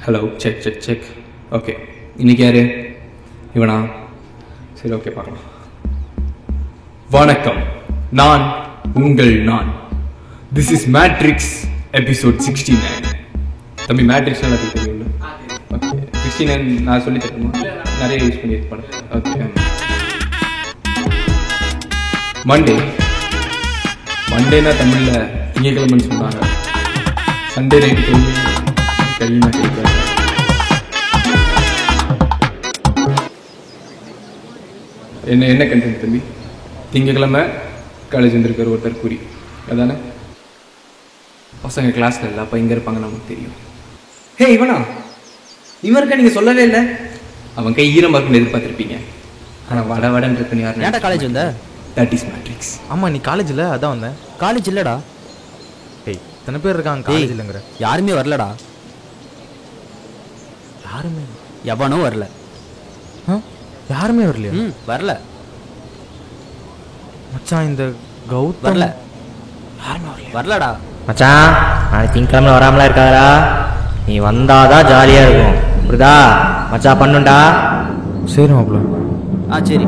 Hello check check check. Okay, இன்னைக்கு யாரு? இவனா? சரி, ஓகே, பார்க்கலாம். வணக்கம், நான் உங்கள் நான். This is matrix episode 69. தம்பி, மேட்ரிக்ஸ் நல்லா தெரியும். ஓகே, 69 நான் சொல்லி தரணுமா? நிறைய யூஸ் பண்ணியிருப்பேன். ஓகே, மண்டேனா தமிழில் திங்கக்கிழமைன்னு சொன்னாங்க. சண்டே நைட்டு கையினா கேட்குறாங்க. என்ன கண்டென்ட் தம்பி? திங்கக்கிழமை காலேஜ் வந்துருக்கிற ஒருத்தர் குறி அதானே? பசங்க கிளாஸில் இல்லை, அப்போ எங்கே இருப்பாங்க நமக்கு தெரியும். ஹே, இவனா? இவன் இருக்க நீங்கள் சொல்லவே இல்லை. அவன் கை ஈரமாக இருக்குன்னு எதிர்பார்த்துருப்பீங்க. ஆனால் வடன்னு இருக்குன்னு யாரும் ஏன்டா காலேஜ் வந்த? That is matrix. ஆமாம், நீ காலேஜ் இல்லை, அதான் வந்தேன். காலேஜ் இல்லடா. ஏய், இத்தனை பேர் இருக்காங்க காலேஜ் இல்லைங்கிற. யாருமே வரலடா. யாருமே எவனும் வரல. யாருமே வரலையா? வரல மச்சான். இந்த கௌதம் வரல. வரலடா மச்சான். நாளைக்கு திங்கக்கிழமை வராமலாம் இருக்காதா? நீ வந்தாதான் ஜாலியாக இருக்கும், புரியுதா? மச்சான் பண்ணுண்டா. சரி மாப்பிள்ள. சரி,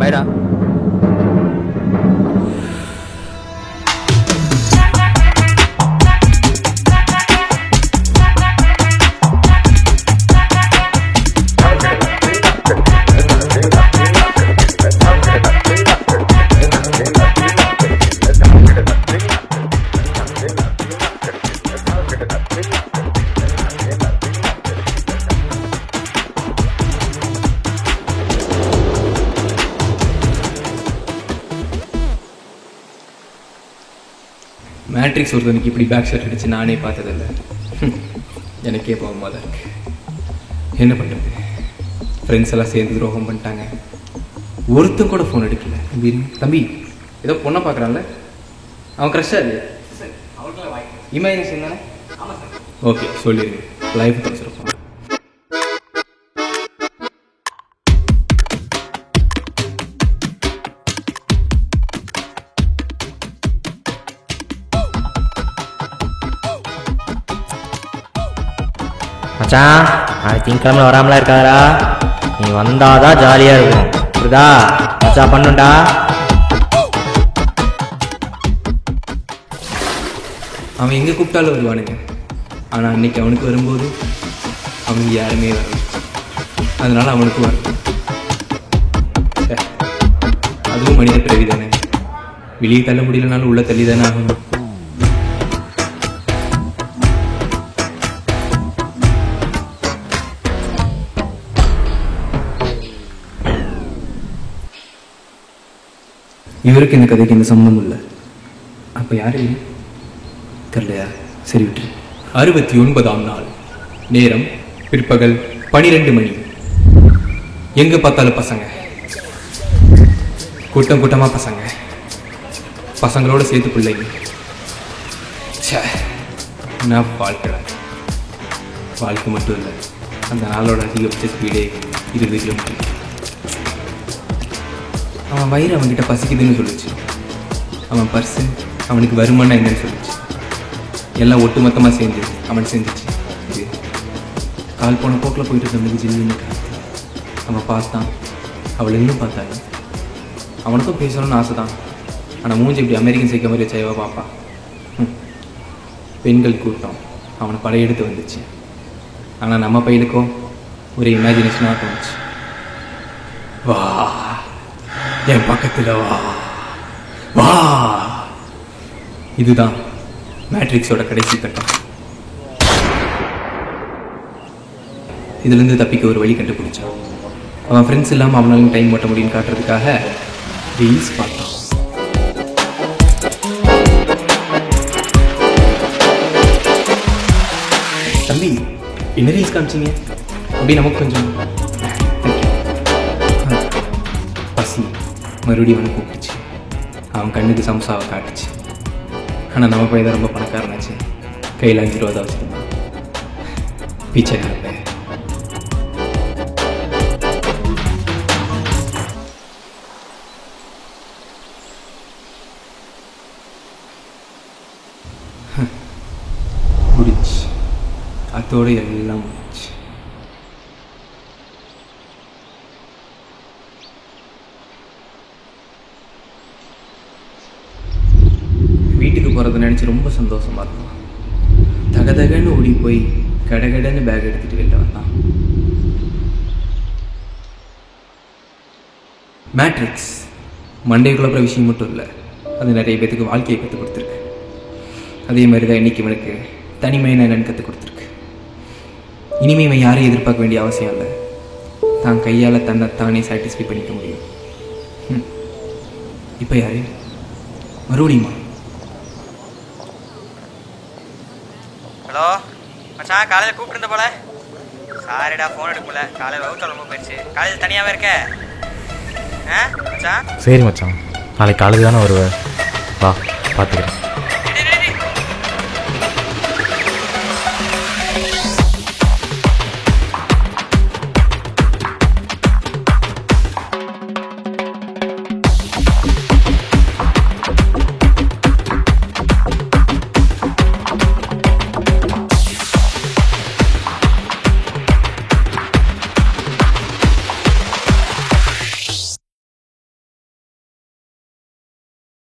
பைடா. மேட்ரிக்ஸ் ஒருத்தனுக்கு இப்படி பேக் ஷாட் அடிச்சு நானே பார்த்ததில்லை. எனக்கே போகும்போது இருக்கு. என்ன பண்ணுறது? ஃப்ரெண்ட்ஸ் எல்லாம் சேர்ந்து துரோகம் பண்ணிட்டாங்க. ஒருத்தன் கூட ஃபோன் எடுக்கல. தம்பி ஏதோ பொண்ணை பார்க்குறான்ல, அவன் க்ரஷ்ஷாக இருக்கு. இமேஜினேஷன் தானே? ஓகே, சொல்லிடுங்க. லைஃப் தச்சுருப்போம். மச்சான், நாளைக்கு திங்கக்கிழமை வராமலாம் இருக்காதா? நீ வந்தாதான் ஜாலியாக இருக்கும், புரியுதா? மச்சான் பண்ணுண்டா. அவன் எங்கே கூப்பிட்டாலும் வருவானுங்க. ஆனால் அன்னைக்கு அவனுக்கு வரும்போது அவனுக்கு யாருமே வரல. அதனால அவனுக்கு வரும். அதுவும் மனித பிறவி தானே. வெளியே தள்ள முடியலனாலும் உள்ள தள்ளி தானே ஆகணும். இவருக்கு இந்த கதைக்கு எந்த சம்மந்தமும் இல்லை. அப்போ யாரு தெரியலையா? சரி விட்டு. 69ஆம் நாள், நேரம் பிற்பகல் 12 மணி. எங்கே பார்த்தாலும் பசங்க, கூட்டம் கூட்டமாக பசங்க, பசங்களோட சேர்த்து பிள்ளைங்க. என்ன வாழ்க்கை மட்டும் இல்லை, அந்த நாளோட அதிகபட்ச ஸ்பீடே 20 கிலோமீட்டர். அவன் வயிறு அவன்கிட்ட பசிக்குதுன்னு சொல்லிச்சு. அவன் பர்ஸு அவனுக்கு வருமானம் என்னன்னு சொல்லிச்சு. எல்லாம் ஒட்டு மொத்தமாக சேர்ந்துச்சு. அவன் செஞ்சிச்சு. இது கால் போன போக்கில் போயிட்டு இருந்தவனுக்கு ஜில்லுன்னு காத்து. அவன் பார்த்தான், அவள் இன்னும் பார்த்தாங்க. அவனுக்கும் பேசணும்னு ஆசை தான். ஆனால் மூஞ்சி இப்படி அமெரிக்கன் சைக்க மாதிரி வச்சா பாப்பா. பெண்கள் கூட்டம் அவனை படையெடுத்து வந்துச்சு. ஆனால் நம்ம பையனுக்கும் ஒரு இமேஜினேஷனாக தோணுச்சு. வா, என் பக்கத்தில் வா வா. இதுதான் மேட்ரிக்ஸோட கடைசி கட்டம். இதுலேருந்து தப்பிக்க ஒரு வழி கண்டுபிடிச்சான். அவன் ஃப்ரெண்ட்ஸ் இல்லாமல் அவனாலும் டைம் ஓட்ட முடியும்னு காட்டுறதுக்காக ரீல்ஸ் பார்த்தான். தம்பி, என்ன ரீல்ஸ் காமிச்சிங்க? அப்படி நமக்கு கொஞ்சம் பசி மறுபடியும் அவனை கூப்பிடுச்சு. அவன் கண்ணுக்கு சம்சாவை காட்டுச்சு. ஆனால் நம்ம பையன் தான் ரொம்ப பணக்காரனாச்சு. கையில் 5 ரூபா தான் வச்சுருந்தான். பீச்சை நடப்பேன். முடிச்சு அதோடு எல்லாம் முடிச்சு. வீட்டுக்கு போகிறத நினச்சி ரொம்ப சந்தோஷமாக இருக்கும். தகதகன்னு ஓடி போய் கடகடன்னு பேக் எடுத்துகிட்டு வெளில வந்தான். மேட்ரிக்ஸ் மண்டே குழப்புற விஷயம் மட்டும் இல்லை, அது நிறைய பேத்துக்கு வாழ்க்கையை கற்றுக் கொடுத்துருக்கு. அதே மாதிரி தான் இன்றைக்கி இவனுக்கு தனிமையான என்னன்னு கற்றுக் கொடுத்துருக்கு. இனிமேல் இவன் யாரையும் எதிர்பார்க்க வேண்டிய அவசியம் இல்லை. தான் கையால் தன்னை தானே சாட்டிஸ்ஃபை பண்ணிக்க முடியும். இப்போ யாரு மறுபடியுமா? ஹலோ மச்சான், காலையில் கூப்பிட்டுருந்த போல. சாரிடா, ஃபோன் எடுக்கல. காலையில் வகுத்து ரொம்ப போயிடுச்சு. காலேஜ் தனியாகவே இருக்க மச்சான்? சரி மச்சான், நாளைக்கு காலேஜ் தானே வருவேன், வா பார்த்துக்கிறேன்.